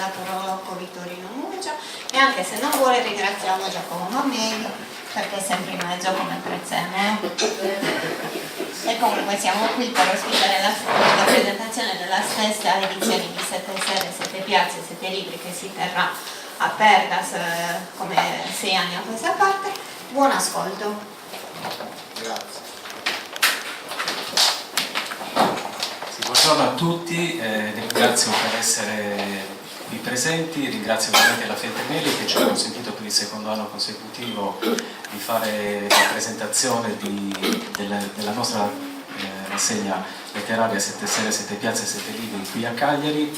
Renato Rocco, Vittorino Muccia, e anche se non vuole ringraziamo Giacomo Mameli perché è sempre in mezzo come apprezziamo. E comunque siamo qui per ospitare la presentazione della stessa edizione di Sette Sere, Sette Piazze, Sette Libri che si terrà a Perdas come 6 anni a questa parte. Buon ascolto. Grazie. Buongiorno a tutti, ringrazio per essere qui presenti, ringrazio ovviamente la Feltrinelli che ci ha consentito per il secondo anno consecutivo di fare la presentazione della nostra rassegna letteraria Sette Sere, Sette Piazze, Sette Libri qui a Cagliari.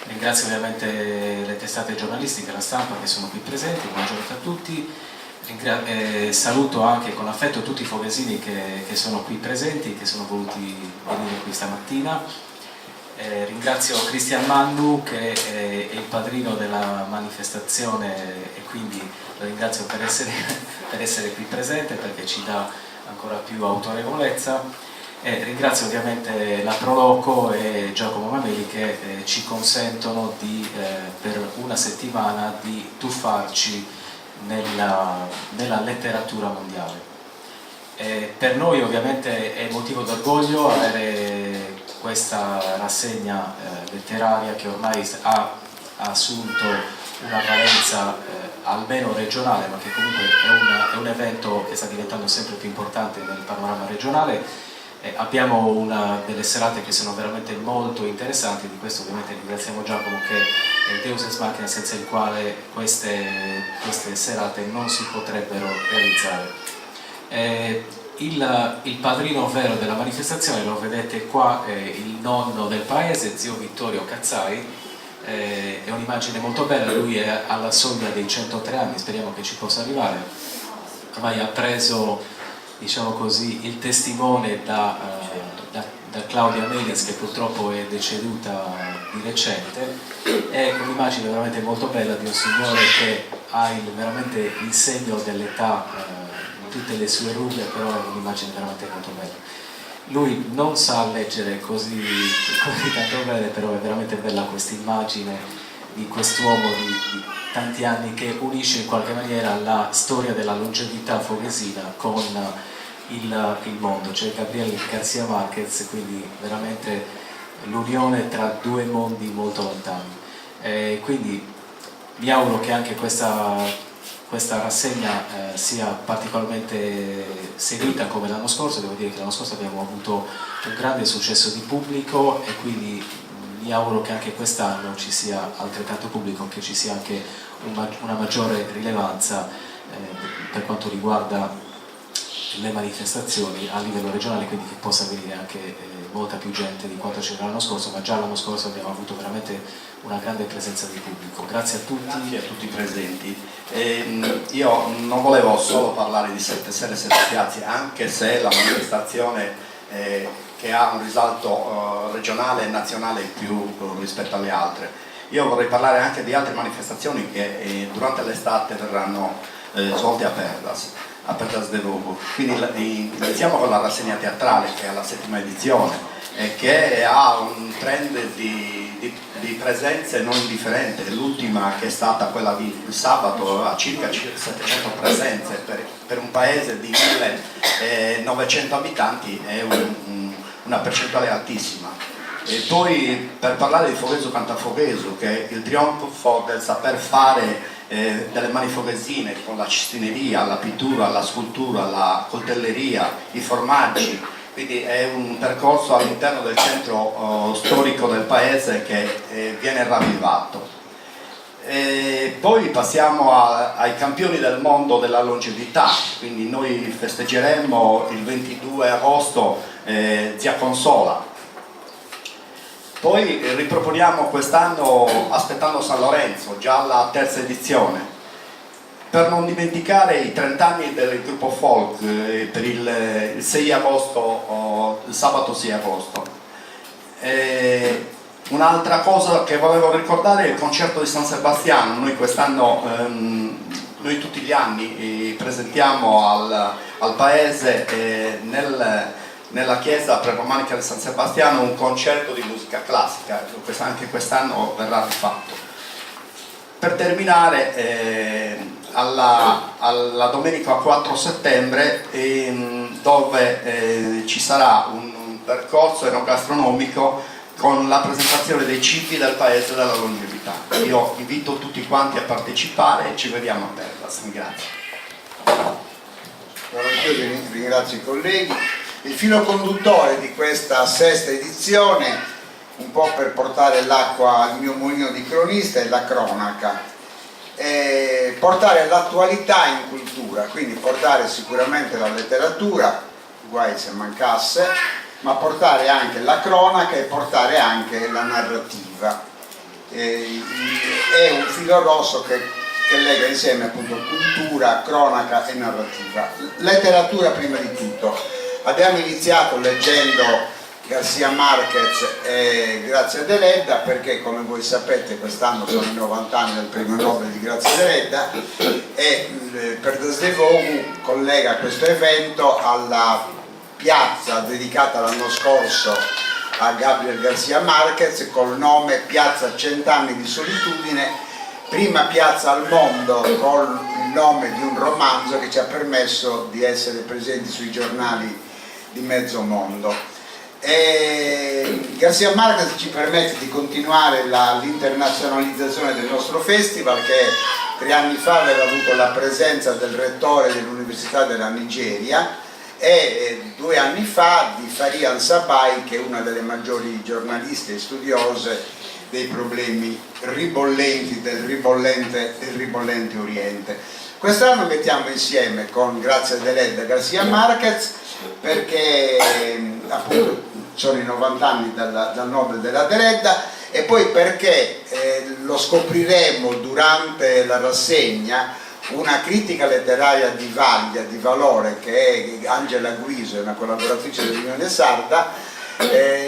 Ringrazio ovviamente le testate giornalistiche e la stampa che sono qui presenti, buongiorno a tutti. Saluto anche con affetto tutti i foghesini che sono qui presenti, che sono voluti venire qui stamattina. Ringrazio Cristian Mannu che è il padrino della manifestazione e quindi lo ringrazio per essere qui presente perché ci dà ancora più autorevolezza. Ringrazio ovviamente la Proloco e Giacomo Mameli che ci consentono per una settimana di tuffarci nella letteratura mondiale. Per noi ovviamente è motivo d'orgoglio avere questa rassegna letteraria che ormai ha assunto una valenza almeno regionale, ma che comunque è un evento che sta diventando sempre più importante nel panorama regionale. Abbiamo una delle serate che sono veramente molto interessanti, di questo ovviamente ringraziamo Giacomo che è il Deus ex machina senza il quale queste serate non si potrebbero realizzare. Il padrino vero della manifestazione lo vedete qua, il nonno del paese, zio Vittorio Cazzai, è un'immagine molto bella, lui è alla soglia dei 103 anni, speriamo che ci possa arrivare, ormai ha preso, diciamo così, il testimone da Claudia Melis che purtroppo è deceduta di recente. È un'immagine veramente molto bella di un signore che ha veramente il segno dell'età tutte le sue rughe, però è un'immagine veramente molto bella. Lui non sa leggere così tanto bene, però è veramente bella questa immagine di quest'uomo di tanti anni che unisce in qualche maniera la storia della longevità foghesina con il mondo, cioè Gabriel García Márquez, quindi veramente l'unione tra due mondi molto lontani. Quindi mi auguro che anche questa rassegna sia particolarmente seguita come l'anno scorso. Devo dire che l'anno scorso abbiamo avuto un grande successo di pubblico e quindi mi auguro che anche quest'anno ci sia altrettanto pubblico, che ci sia anche una maggiore rilevanza per quanto riguarda le manifestazioni a livello regionale, quindi che possa venire anche molta più gente di quanto c'era l'anno scorso, ma già l'anno scorso abbiamo avuto veramente una grande presenza di pubblico. Grazie a tutti. Grazie a tutti i presenti. Io non volevo solo parlare di Sette Sere, Sette Piazze, anche se la manifestazione che ha un risalto regionale e nazionale in più rispetto alle altre. Io vorrei parlare anche di altre manifestazioni che durante l'estate verranno svolte a Perdas de Vogo. Quindi iniziamo con la rassegna teatrale che è alla 7ª edizione e che ha un trend di presenze non indifferente. L'ultima, che è stata quella di sabato, ha circa 700 presenze per un paese di 1900 abitanti, è una percentuale altissima. E poi, per parlare di Foghesu Cantafoghesu, che è il trionfo del saper fare delle mani foghesine, con la cestineria, la pittura, la scultura, la coltelleria, i formaggi, quindi è un percorso all'interno del centro storico del paese che viene ravvivato. E poi passiamo ai campioni del mondo della longevità, quindi noi festeggeremo il 22 agosto Zia Consola. Poi riproponiamo quest'anno Aspettando San Lorenzo, già la 3ª edizione, per non dimenticare i 30 anni del gruppo folk per il 6 agosto, il sabato 6 agosto. Un'altra cosa che volevo ricordare è il concerto di San Sebastiano. Noi quest'anno, noi tutti gli anni presentiamo al paese nella chiesa preromanica di San Sebastiano un concerto di musica classica, anche quest'anno verrà rifatto. Per terminare, alla domenica 4 settembre dove ci sarà un percorso enogastronomico con la presentazione dei cibi del paese della longevità. Io invito tutti quanti a partecipare e ci vediamo a Perlas. Grazie. Allora, io ringrazio i colleghi. Il filo conduttore di questa sesta edizione, un po' per portare l'acqua al mio mulino di cronista, è la cronaca. Portare l'attualità in cultura, quindi portare sicuramente la letteratura, guai se mancasse, ma portare anche la cronaca e portare anche la narrativa. È un filo rosso che lega insieme appunto cultura, cronaca e narrativa. Letteratura prima di tutto. Abbiamo iniziato leggendo García Márquez e Grazia Deledda, perché come voi sapete quest'anno sono i 90 anni del premio Nobel di Grazia Deledda, e Perdas de Vogu collega questo evento alla piazza dedicata l'anno scorso a Gabriel García Márquez col nome Piazza Cent'anni di Solitudine, prima piazza al mondo con il nome di un romanzo che ci ha permesso di essere presenti sui giornali di mezzo mondo. García Márquez ci permette di continuare l'internazionalizzazione del nostro festival, che 3 anni fa aveva avuto la presenza del rettore dell'Università della Nigeria e 2 anni fa di Faria Al-Sabai, che è una delle maggiori giornaliste e studiose dei problemi ribollenti del ribollente Oriente. Quest'anno mettiamo insieme con Grazia Deledda García Márquez perché appunto sono i 90 anni dal Nobel della Deledda, e poi perché lo scopriremo durante la rassegna, una critica letteraria di vaglia, di valore, che è Angela Guiso, è una collaboratrice dell'Unione Sarda,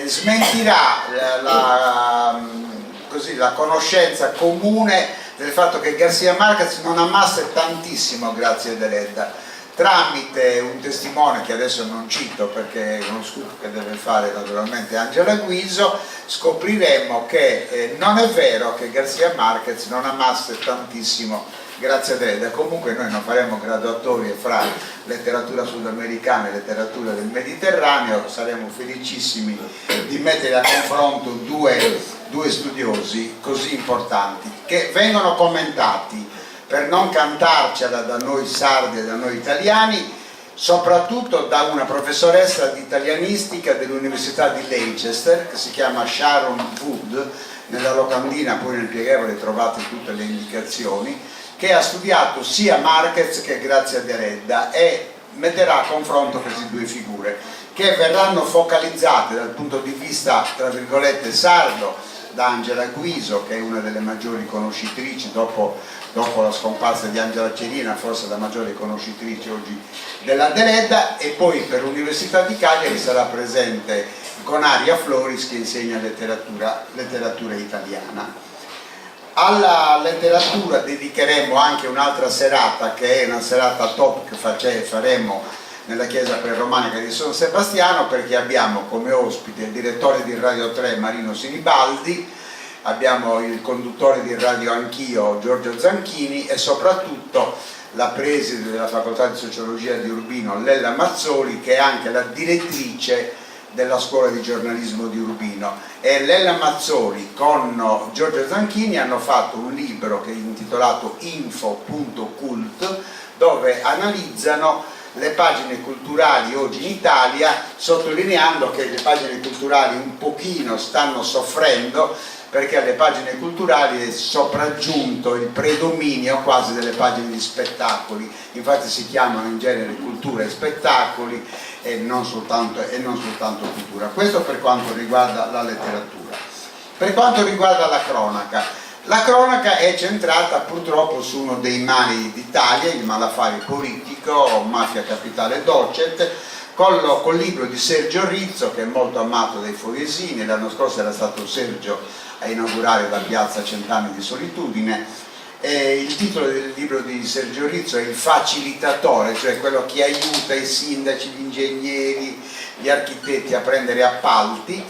smentirà la conoscenza comune del fatto che García Márquez non amasse tantissimo Grazia Deledda. Tramite un testimone che adesso non cito perché è uno scoop che deve fare naturalmente Angela Guiso, scopriremo che non è vero che García Márquez non amasse tantissimo Grazia Deledda. Comunque noi non faremo graduatorie fra letteratura sudamericana e letteratura del Mediterraneo, saremo felicissimi di mettere a confronto due studiosi così importanti che vengono commentati per non cantarcela da noi sardi e da noi italiani, soprattutto da una professoressa di italianistica dell'Università di Leicester che si chiama Sharon Wood. Nella locandina poi nel pieghevole trovate tutte le indicazioni, che ha studiato sia Márquez che Grazia Deledda e metterà a confronto queste due figure che verranno focalizzate dal punto di vista tra virgolette sardo da Angela Guiso, che è una delle maggiori conoscitrici dopo la scomparsa di Angela Cerina, forse la maggiore conoscitrice oggi della Deledda, e poi per l'Università di Cagliari sarà presente con Aria Floris che insegna letteratura italiana. Alla letteratura dedicheremo anche un'altra serata, che è una serata top che faremo nella chiesa preromanica di San Sebastiano, perché abbiamo come ospite il direttore di Radio 3 Marino Sinibaldi, abbiamo il conduttore di Radio Anch'io Giorgio Zanchini e soprattutto la preside della facoltà di sociologia di Urbino Lella Mazzoli, che è anche la direttrice della scuola di giornalismo di Urbino, e Lella Mazzoli con Giorgio Zanchini hanno fatto un libro che è intitolato Info.cult, dove analizzano le pagine culturali oggi in Italia, sottolineando che le pagine culturali un pochino stanno soffrendo perché alle pagine culturali è sopraggiunto il predominio quasi delle pagine di spettacoli, infatti si chiamano in genere cultura e spettacoli e non soltanto cultura. Questo per quanto riguarda la letteratura. Per quanto riguarda la cronaca è centrata purtroppo su uno dei mali d'Italia, il malaffare politico, Mafia Capitale Docet, col libro di Sergio Rizzo, che è molto amato dai fogliesini. L'anno scorso era stato Sergio a inaugurare la piazza Cent'anni di Solitudine. Il titolo del libro di Sergio Rizzo è Il facilitatore, cioè quello che aiuta i sindaci, gli ingegneri, gli architetti a prendere appalti,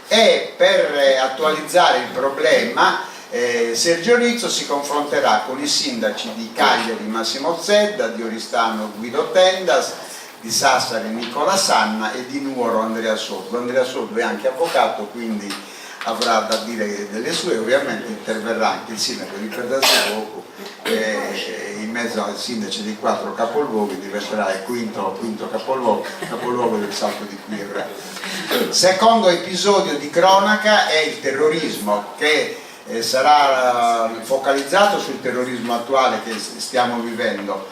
e per attualizzare il problema Sergio Rizzo si confronterà con i sindaci di Cagliari Massimo Zedda, di Oristano Guido Tendas, di Sassari Nicola Sanna e di Nuoro Andrea Sordo. Andrea Sordo è anche avvocato, quindi avrà da dire delle sue. Ovviamente interverrà anche il sindaco di Perdasdevogo, in mezzo al sindaco dei 4 capoluoghi diventerà il quinto capoluogo del Salto di Quirra. Secondo episodio di cronaca è il terrorismo, che sarà focalizzato sul terrorismo attuale che stiamo vivendo,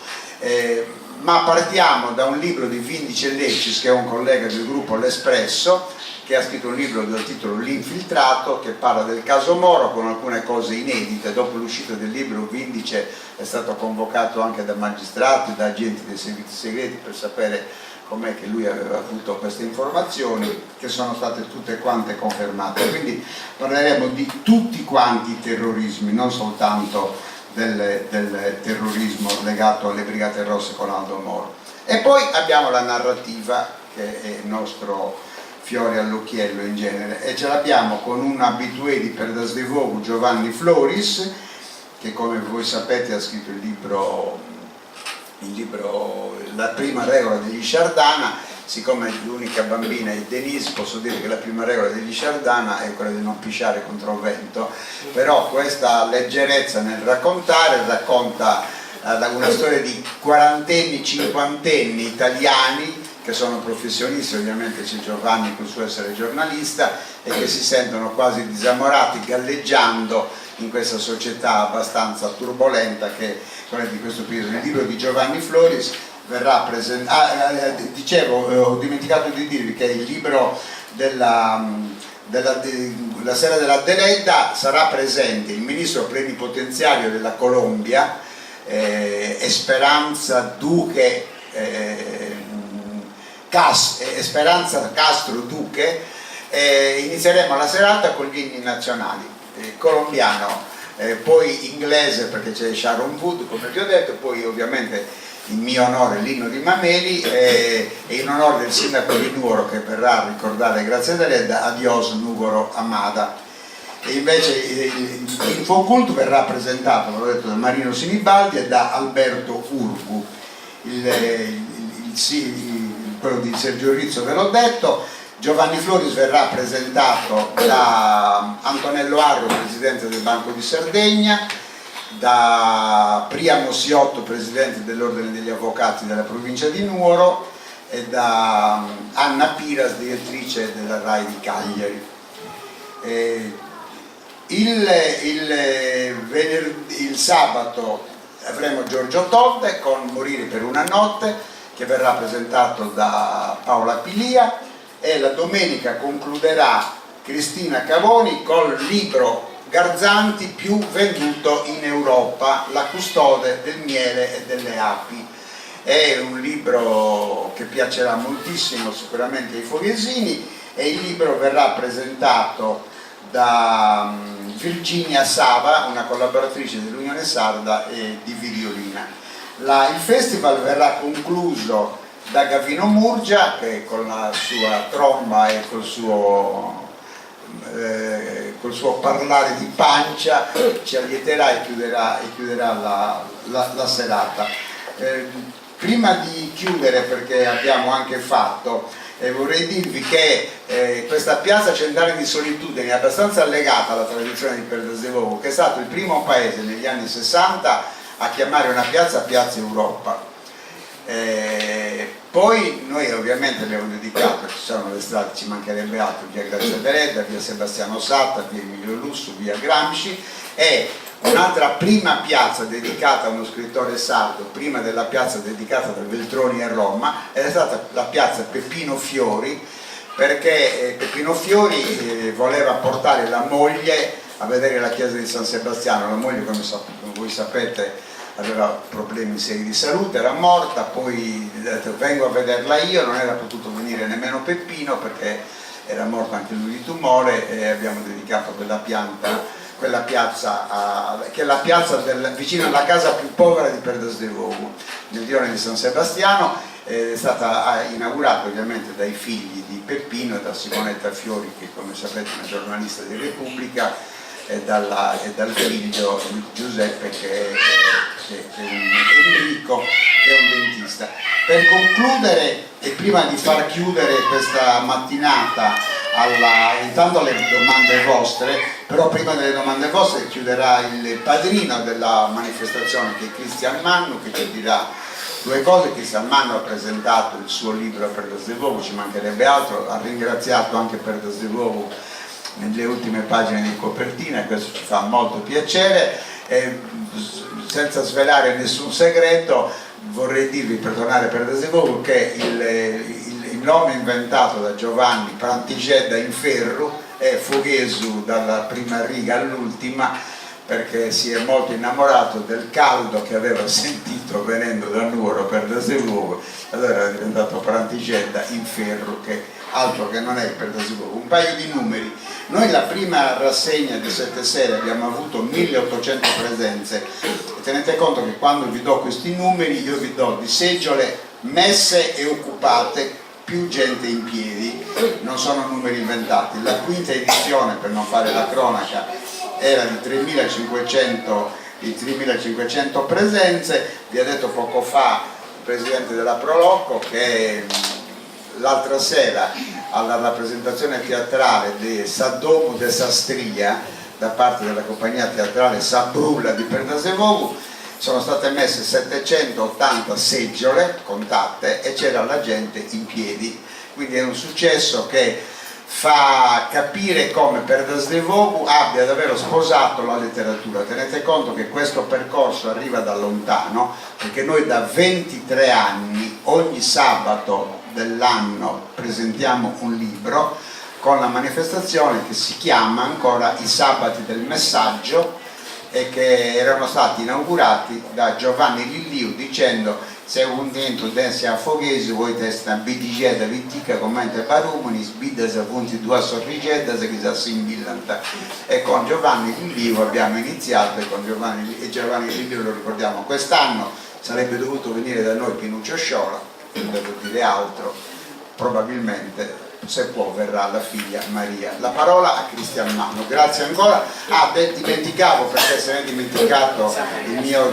ma partiamo da un libro di Vindice Leccis, che è un collega del gruppo L'Espresso, che ha scritto un libro dal titolo L'infiltrato, che parla del caso Moro con alcune cose inedite. Dopo l'uscita del libro Vindice è stato convocato anche da magistrati, da agenti dei servizi segreti per sapere com'è che lui aveva avuto queste informazioni, che sono state tutte quante confermate. Quindi parleremo di tutti quanti i terrorismi, non soltanto del terrorismo legato alle Brigate Rosse con Aldo Moro. E poi abbiamo la narrativa, che è il nostro fiore all'occhiello in genere, e ce l'abbiamo con un abitué di Perdasdevogo, Giovanni Floris, che come voi sapete ha scritto il libro La prima regola degli Sciardana. Siccome l'unica bambina è Denise, posso dire che la prima regola degli Sciardana è quella di non pisciare contro il vento, però questa leggerezza nel racconta una storia di quarantenni, cinquantenni italiani che sono professionisti. Ovviamente c'è Giovanni col suo essere giornalista, e che si sentono quasi disamorati galleggiando in questa società abbastanza turbolenta che è quella di questo periodo. Il libro di Giovanni Floris verrà presentato, dicevo, ho dimenticato di dirvi che il libro la sera della Deledda sarà presente il ministro plenipotenziario della Colombia, Esperanza Castro Duque. Inizieremo la serata con gli inni nazionali, colombiano, poi inglese perché c'è Sharon Wood, come vi ho detto, poi ovviamente in mio onore l'inno di Mameli, e in onore del sindaco di Nuoro, che verrà a ricordare Grazia Deledda, Adios Nuoro Amada. E invece l'Infocult verrà presentato, l'ho detto, da Marino Sinibaldi e da Alberto Urgu. Quello di Sergio Rizzo ve l'ho detto. Giovanni Floris verrà presentato da Antonello Arro, presidente del Banco di Sardegna, da Priamo Siotto, presidente dell'Ordine degli Avvocati della provincia di Nuoro, e da Anna Piras, direttrice della RAI di Cagliari. Il sabato avremo Giorgio Todde con Morire per una notte, che verrà presentato da Paola Pilia, e la domenica concluderà Cristina Cavoni col libro Garzanti più venduto in Europa, La custode del miele e delle api. È un libro che piacerà moltissimo sicuramente ai fogliesini, e il libro verrà presentato da Virginia Sava, una collaboratrice dell'Unione Sarda e di Viriolina. Il festival verrà concluso da Gavino Murgia, che con la sua tromba e col suo parlare di pancia ci allieterà e chiuderà la serata. Prima di chiudere, perché abbiamo anche fatto, vorrei dirvi che questa piazza centrale di solitudine è abbastanza legata alla tradizione di Perdasdevogo, che è stato il primo paese negli anni 60 a chiamare una piazza Europa. Poi noi ovviamente abbiamo dedicato, ci sono le strade, ci mancherebbe altro, via Grazia Deledda, via Sebastiano Satta, via Emilio Lusso, via Gramsci, e un'altra prima piazza dedicata a uno scrittore sardo, prima della piazza dedicata da Veltroni a Roma, è stata la piazza Peppino Fiori, perché Peppino Fiori voleva portare la moglie a vedere la chiesa di San Sebastiano. La moglie, come voi sapete, aveva problemi seri di salute, era morta, poi ha detto vengo a vederla io, non era potuto venire nemmeno Peppino perché era morto anche lui di tumore, e abbiamo dedicato quella piazza che è la piazza vicino alla casa più povera di Perdasdevogo, nel Dione di San Sebastiano. È stata inaugurata ovviamente dai figli di Peppino e da Simonetta Fiori, che come sapete è una giornalista di Repubblica, e dal figlio Giuseppe che è un Enrico, che è un dentista. Per concludere e prima di far chiudere questa mattinata intanto alle domande vostre, però prima delle domande vostre chiuderà il padrino della manifestazione, che è Cristian Mannu, che ci dirà due cose. Cristian Mannu ha presentato il suo libro per Das Devovo, ci mancherebbe altro, ha ringraziato anche per Das Devovo nelle ultime pagine di copertina, e questo ci fa molto piacere. Senza svelare nessun segreto, vorrei dirvi, per tornare per Das Devovo, che il nome inventato da Giovanni, Prantigedda in ferro, è Foghesu dalla prima riga all'ultima, perché si è molto innamorato del caldo che aveva sentito venendo da Nuoro per Das Devovo, allora era diventato Prantigedda in ferro, che altro che non è per Das Devovo. Un paio di numeri: noi la prima rassegna di 7 sere abbiamo avuto 1800 presenze, e tenete conto che quando vi do questi numeri io vi do di seggiole messe e occupate più gente in piedi, non sono numeri inventati. La quinta edizione, per non fare la cronaca, era di 3500 presenze. Vi ha detto poco fa il presidente della Prolocco che l'altra sera alla rappresentazione teatrale di Saddomu de Sastria da parte della compagnia teatrale Sabrulla di Per Das Devovo sono state messe 780 seggiole contate e c'era la gente in piedi, quindi è un successo che fa capire come Per Das Devovo abbia davvero sposato la letteratura. Tenete conto che questo percorso arriva da lontano, perché noi da 23 anni ogni sabato dell'anno presentiamo un libro con la manifestazione che si chiama ancora I Sabati del Messaggio, e che erano stati inaugurati da Giovanni Lilliu dicendo: se un dentro densi a Foghesi voi testa bidigeda vittica commente barumoni sbidda punti due sorrigeda se chissà si imbillanta. E con Giovanni Lilliu abbiamo iniziato, e con Giovanni Lilliu, lo ricordiamo, quest'anno sarebbe dovuto venire da noi Pinuccio Sciola, non devo dire altro, probabilmente se può verrà la figlia Maria. La parola a Cristian Mannu. Grazie ancora. Dimenticavo, perché se ne è dimenticato il mio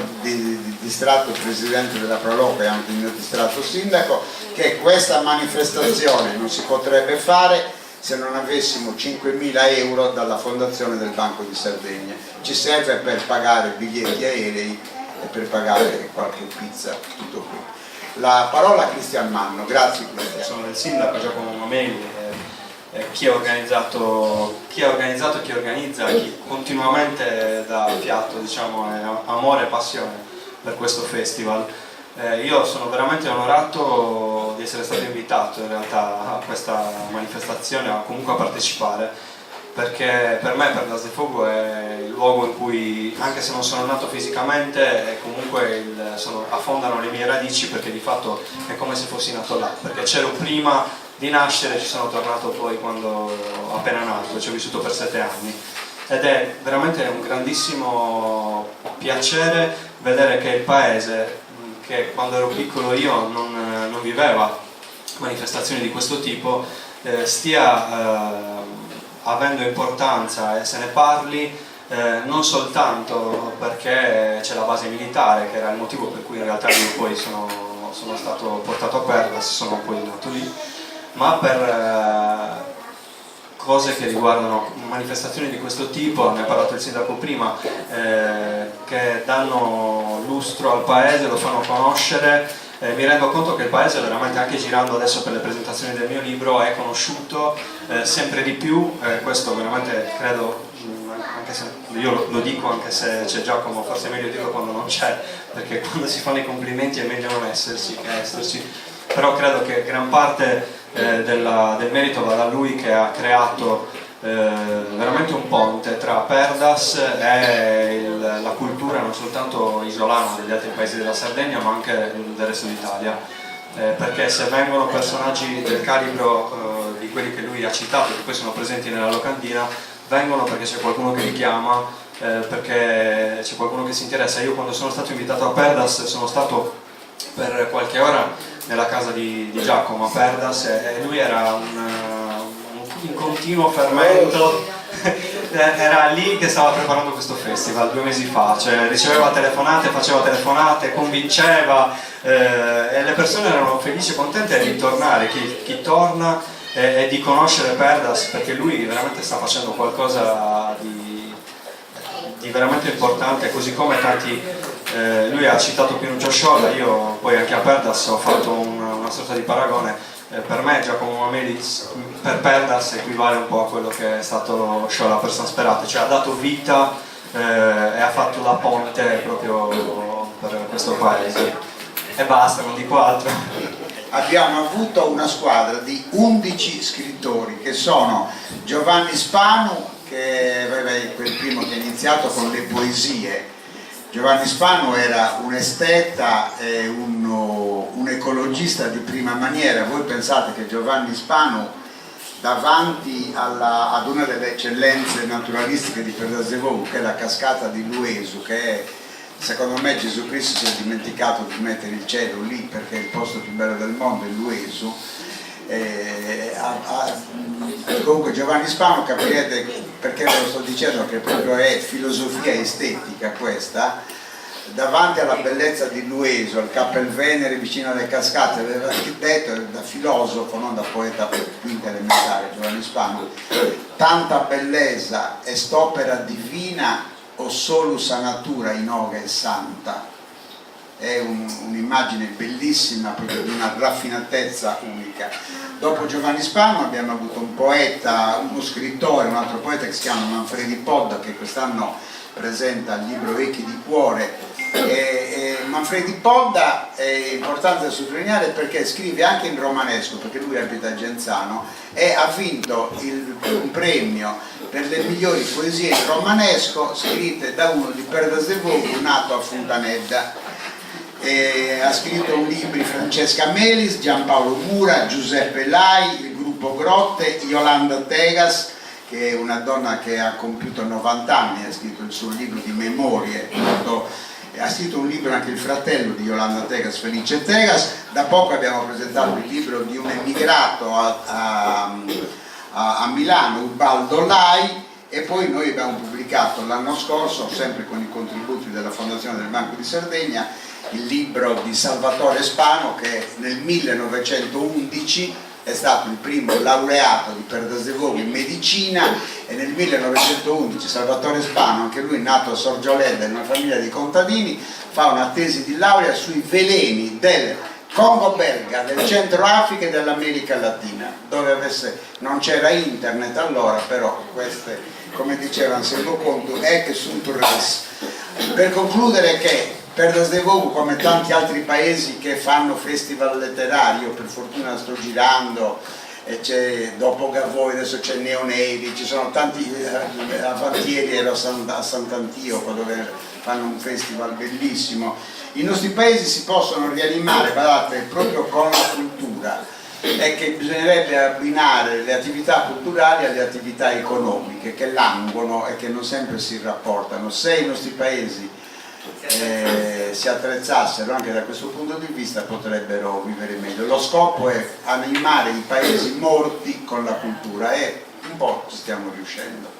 distratto presidente della Prolocco e anche il mio distratto sindaco, che questa manifestazione non si potrebbe fare se non avessimo 5.000 euro dalla fondazione del Banco di Sardegna. Ci serve per pagare biglietti aerei e per pagare qualche pizza, tutto qui. La parola a Cristian Mannu. Grazie Cristian. Sono il sindaco Giacomo Mameli, chi ha organizzato e chi organizza, chi continuamente dà fiato, diciamo, amore e passione per questo festival. Io sono veramente onorato di essere stato invitato in realtà a questa manifestazione, comunque a partecipare, perché per me Per Das Devovo è il luogo in cui, anche se non sono nato fisicamente, comunque affondano le mie radici, perché di fatto è come se fossi nato là, perché c'ero prima di nascere, ci sono tornato poi quando appena nato, ci ho vissuto per 7 anni, ed è veramente un grandissimo piacere vedere che il paese, che quando ero piccolo io non viveva manifestazioni di questo tipo, stia avendo importanza e se ne parli, non soltanto perché c'è la base militare, che era il motivo per cui in realtà io poi sono stato portato a Perdas, sono poi nato lì, ma per cose che riguardano manifestazioni di questo tipo, ne ha parlato il sindaco prima, che danno lustro al paese, lo fanno conoscere. Mi rendo conto che il paese, veramente, anche girando adesso per le presentazioni del mio libro, è conosciuto sempre di più, questo veramente credo, anche se io lo dico anche se c'è Giacomo, forse è meglio dirlo quando non c'è, perché quando si fanno i complimenti è meglio non esserci che esserci, però credo che gran parte del merito vada a lui, che ha creato veramente un ponte tra Perdas e la cultura non soltanto isolana degli altri paesi della Sardegna, ma anche del resto d'Italia, perché se vengono personaggi del calibro di quelli che lui ha citato, che poi sono presenti nella locandina, vengono perché c'è qualcuno che li chiama, perché c'è qualcuno che si interessa. Io quando sono stato invitato a Perdas sono stato per qualche ora nella casa di Giacomo a Perdas, e lui era in continuo fermento era lì che stava preparando questo festival 2 mesi fa, cioè riceveva telefonate, faceva telefonate, convinceva e le persone erano felici e contente di tornare, chi torna e di conoscere Perdas, perché lui veramente sta facendo qualcosa di veramente importante, così come tanti, lui ha citato Pinuccio Sciolla, io poi anche a Perdas ho fatto una sorta di paragone. Per me Giacomo Mameli per Perdas equivale un po' a quello che è stato Sciolla per San Sperate, cioè ha dato vita e ha fatto la ponte proprio per questo paese. E basta, non dico altro. Abbiamo avuto una squadra di 11 scrittori che sono Giovanni Spanu, che è quel primo che ha iniziato con le poesie. Giovanni Spanu era un esteta e un ecologista di prima maniera. Voi pensate che Giovanni Spanu, davanti ad una delle eccellenze naturalistiche di Perdas-de-Vogue, che è la cascata di Luesu, che è, secondo me Gesù Cristo si è dimenticato di mettere il cielo lì perché è il posto più bello del mondo, è Luesu. Comunque Giovanni Spanu, capirete perché ve lo sto dicendo, che proprio è filosofia estetica questa, davanti alla bellezza di Luesu, al Capelvenere vicino alle cascate, aveva detto da filosofo, non da poeta quinta elementare, Giovanni Spanu: tanta bellezza est'opera divina o solus a natura in oga e santa. È un'immagine bellissima, proprio di una raffinatezza unica. Dopo Giovanni Spanu abbiamo avuto un poeta, uno scrittore, un altro poeta che si chiama Manfredi Podda, che quest'anno presenta il libro Echi di Cuore. Manfredi Podda è importante da sottolineare perché scrive anche in romanesco, perché lui abita a Genzano e ha vinto un premio per le migliori poesie in romanesco scritte da uno di Perdas-de-Vogue nato a Fontanedda. Ha scritto un libro Francesca Melis, Giampaolo Mura, Giuseppe Lai, il gruppo Grotte, Yolanda Tegas, che è una donna che ha compiuto 90 anni, ha scritto il suo libro di memorie, ha scritto un libro anche il fratello di Yolanda Tegas, Felice Tegas. Da poco abbiamo presentato il libro di un emigrato a Milano, Ubaldo Lai, e poi noi abbiamo pubblicato l'anno scorso, sempre con i contributi della Fondazione del Banco di Sardegna, il libro di Salvatore Spano, che nel 1911 è stato il primo laureato di Perdas-de-Vogue in medicina, e nel 1911 Salvatore Spano, anche lui nato a Sorgioleda in una famiglia di contadini, fa una tesi di laurea sui veleni del Congo belga, del Centro Africa e dell'America Latina, dove non c'era internet allora, però queste, come diceva Anselmo Conto, è che sunt res. Per concludere, che Perdas-de-Vogue, come tanti altri paesi che fanno festival letterario, per fortuna sto girando, e c'è dopo Gavoi, adesso c'è Neoneri, ci sono tanti, a Vantieri ero a Sant'Antioco dove fanno un festival bellissimo. I nostri paesi si possono rianimare, guardate, proprio con la cultura, è che bisognerebbe abbinare le attività culturali alle attività economiche che languono e che non sempre si rapportano. Se i nostri paesi si attrezzassero anche da questo punto di vista potrebbero vivere meglio. Lo scopo è animare i paesi morti con la cultura e un po' ci stiamo riuscendo.